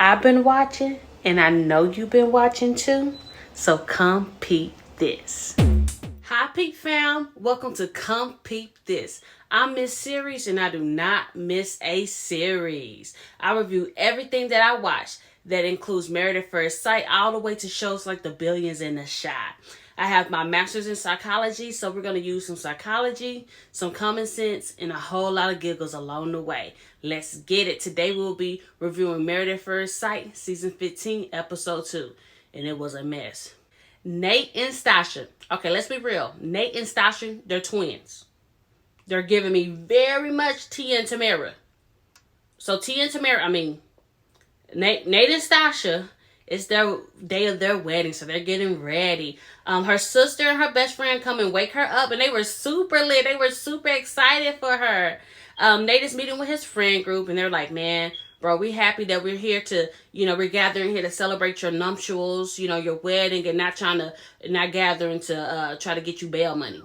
I've been watching, and I know you've been watching too. So come peep this. Hi, Peep fam. Welcome to Come Peep This. I'm Miss Series, and I do not miss a series. I review everything that I watch. That includes Married at First Sight, all the way to shows like The Billions and The Shy. I have my master's in psychology, so we're going to use some psychology, some common sense, and a whole lot of giggles along the way. Let's get it. Today we'll be reviewing Married at First Sight, Season 15, Episode 2. And it was a mess. Nate and STACIA. Okay, let's be real. Nate and STACIA, they're twins. They're giving me very much Tia and Tamara. So Tia and Tamara, Nate and STACIA, it's their day of their wedding, so they're getting ready. Her sister and her best friend come and wake her up, and they were super lit. They were super excited for her. Nate is meeting with his friend group, and they're like, man, bro, we happy that we're here to, we're gathering here to celebrate your nuptials, your wedding, and not gathering to try to get you bail money.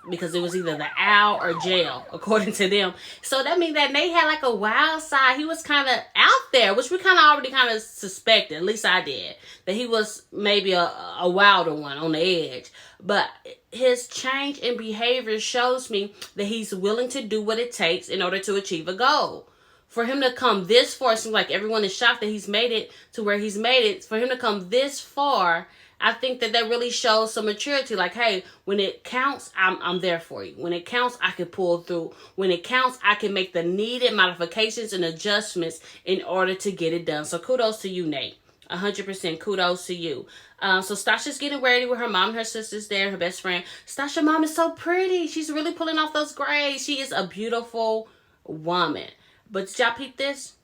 Because it was either the owl or jail, according to them. So that means that Nate had like a wild side. He was kind of out there, which we kind of already suspected. At least I did. That he was maybe a wilder one on the edge. But his change in behavior shows me that he's willing to do what it takes in order to achieve a goal. For him to come this far, it seems like everyone is shocked that he's made it to where he's made it. For him to come this far, I think that really shows some maturity. Like, hey, when it counts, I'm there for you. When it counts, I can pull through. When it counts, I can make the needed modifications and adjustments in order to get it done. So kudos to you, Nate. 100% kudos to you. So STACIA's getting ready with her mom and her sisters there, her best friend. STACIA's mom is so pretty. She's really pulling off those grades. She is a beautiful woman. But did y'all peep this?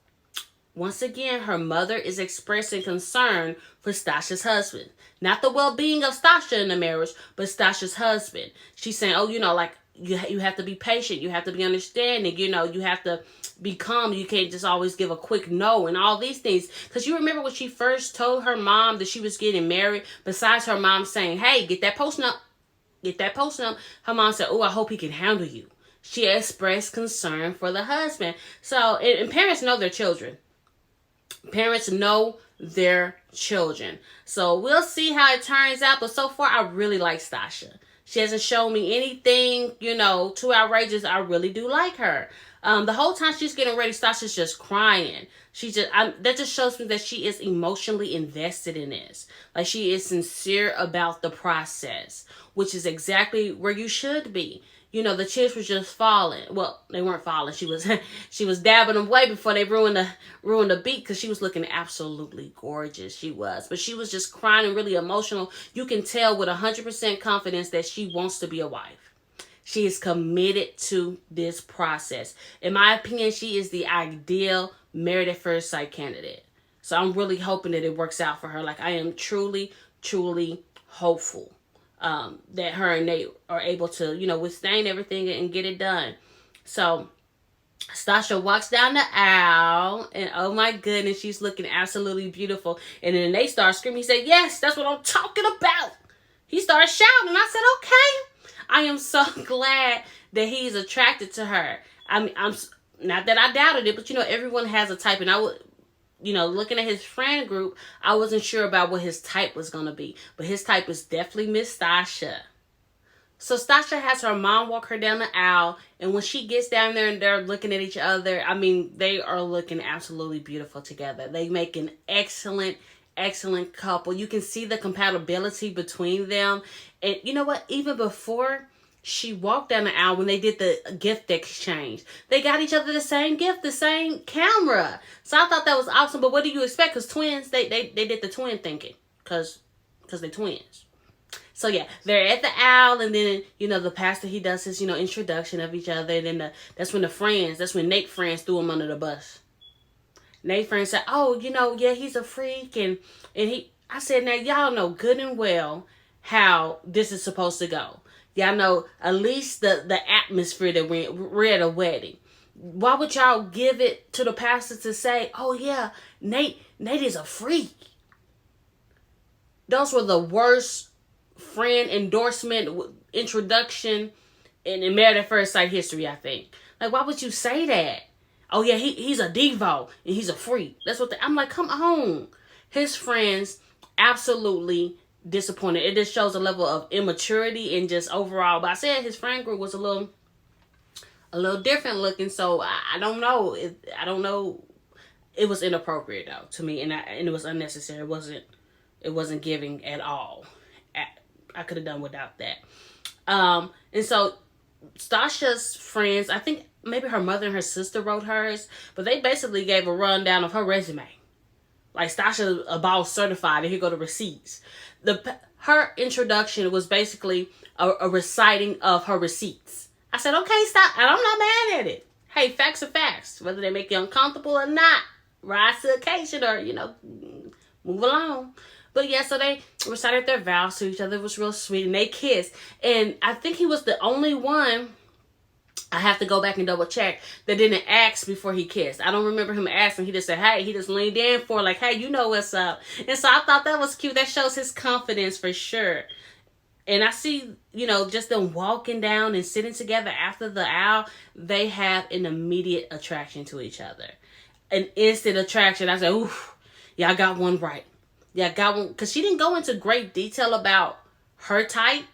Once again, her mother is expressing concern for STACIA's husband. Not the well-being of STACIA in the marriage, but STACIA's husband. She's saying, you have to be patient. You have to be understanding. You have to be calm. You can't just always give a quick no and all these things. Because you remember when she first told her mom that she was getting married, besides her mom saying, hey, get that post up. Get that post up. Her mom said, oh, I hope he can handle you. She expressed concern for the husband. So, and parents know their children. Parents know their children. So we'll see how it turns out. But so far, I really like STACIA. She hasn't shown me anything, too outrageous. I really do like her. The whole time she's getting ready, STACIA's just crying. That just shows me that she is emotionally invested in this. Like, she is sincere about the process, which is exactly where you should be. The chips were just falling. Well, they weren't falling. She was dabbing them away before they ruined the beat, because she was looking absolutely gorgeous. She was. But she was just crying and really emotional. You can tell with 100% confidence that she wants to be a wife. She is committed to this process. In my opinion, she is the ideal Married at First Sight candidate. So I'm really hoping that it works out for her. Like, I am truly, truly hopeful. That her and Nate are able to, withstand everything and get it done. So STACIA walks down the aisle, and oh my goodness, she's looking absolutely beautiful. And then Nate starts screaming. He said, yes, that's what I'm talking about. He started shouting, and I said, okay. I am so glad that he's attracted to her. I'm not that I doubted it, but everyone has a type, and I would, looking at his friend group, I wasn't sure about what his type was going to be. But his type is definitely Miss STACIA. So STACIA has her mom walk her down the aisle. And when she gets down there and they're looking at each other, they are looking absolutely beautiful together. They make an excellent, excellent couple. You can see the compatibility between them. And you know what? Even before she walked down the aisle, when they did the gift exchange, they got each other the same gift, the same camera. So I thought that was awesome. But what do you expect? Because twins, they did the twin thinking. Because they're twins. So yeah, they're at the aisle, and then, the pastor, he does his, introduction of each other. And then that's when Nate's friends threw him under the bus. Nate's friends said, oh, yeah, he's a freak. And I said, now y'all know good and well how this is supposed to go. Y'all know at least the atmosphere that we're at a wedding. Why would y'all give it to the pastor to say, oh yeah, Nate is a freak? Those were the worst friend endorsement introduction in Married at First Sight history, I think. Like, why would you say that? oh yeah, he's a Devo and he's a freak. That's what I'm like, come on. His friends absolutely disappointed. It just shows a level of immaturity and just overall. But I said his friend group was a little different looking, so I don't know. I don't know. It was inappropriate though to me, and it was unnecessary. It wasn't giving at all. I could have done without that. And so Stacia's friends, I think maybe her mother and her sister wrote hers, but they basically gave a rundown of her resume. Like, Stacia a boss certified, and here go the receipts. Her introduction was basically a reciting of her receipts. I said, okay, stop. And I'm not mad at it. Hey, facts are facts. Whether they make you uncomfortable or not, rise to the occasion or, move along. But yeah, so they recited their vows to each other. It was real sweet. And they kissed. And I think he was the only one, I have to go back and double check, that didn't ask before he kissed. I don't remember him asking. He just said, hey, he just leaned in for like, hey, you know what's up. And so I thought that was cute. That shows his confidence for sure. And I see, just them walking down and sitting together after the owl, they have an immediate attraction to each other. An instant attraction. I said, oof, y'all got one right. Yeah, got one. Because she didn't go into great detail about her type.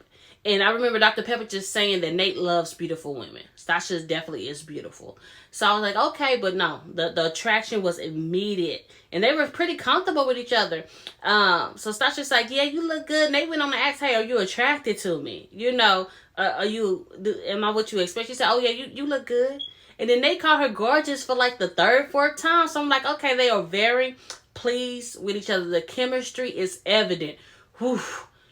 And I remember Dr. Pepper just saying that Nate loves beautiful women. Stacia definitely is beautiful. So I was like, okay, but no. The attraction was immediate. And they were pretty comfortable with each other. So Stacia's like, yeah, you look good. And they went on to ask, hey, are you attracted to me? Am I what you expect? She said, oh, yeah, you look good. And then they called her gorgeous for like the third, fourth time. So I'm like, okay, they are very pleased with each other. The chemistry is evident. Whew.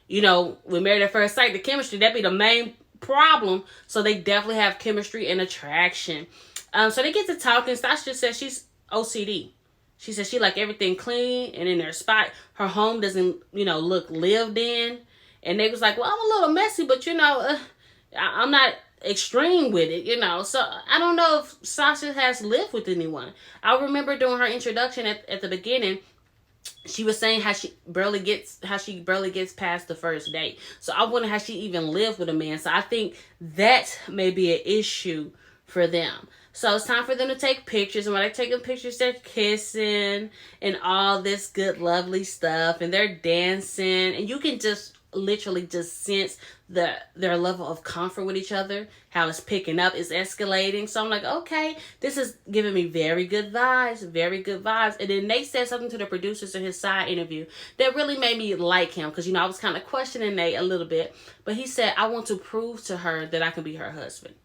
With Married at First Sight, the chemistry, that'd be the main problem. So they definitely have chemistry and attraction. So they get to talking. Stacia says she's OCD. She says she like everything clean and in their spot. Her home doesn't, look lived in. And they was like, well, I'm a little messy, but I'm not extreme with it, So I don't know if Stacia has lived with anyone. I remember during her introduction at the beginning, she was saying how she barely gets past the first date. So I wonder how she even lived with a man. So I think that may be an issue for them. So it's time for them to take pictures. And while they're taking pictures, they're kissing and all this good, lovely stuff. And they're dancing. And you can just literally just sense their level of comfort with each other, how it's picking up, it's escalating. So I'm like, okay, this is giving me very good vibes. And then Nate said something to the producers in his side interview that really made me like him, because I was kind of questioning Nate a little bit, but he said, I want to prove to her that I can be her husband.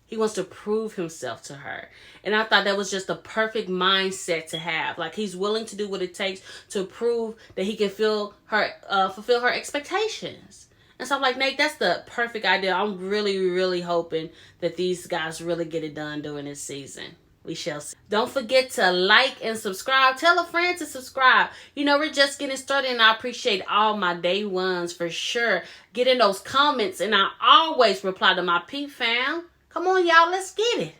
He wants to prove himself to her. And I thought that was just the perfect mindset to have. Like, he's willing to do what it takes to prove that he can fulfill her expectations. And so I'm like, Nate, that's the perfect idea. I'm really, really hoping that these guys really get it done during this season. We shall see. Don't forget to like and subscribe. Tell a friend to subscribe. We're just getting started, and I appreciate all my day ones for sure. Get in those comments, and I always reply to my P fam. Come on, y'all, let's get it.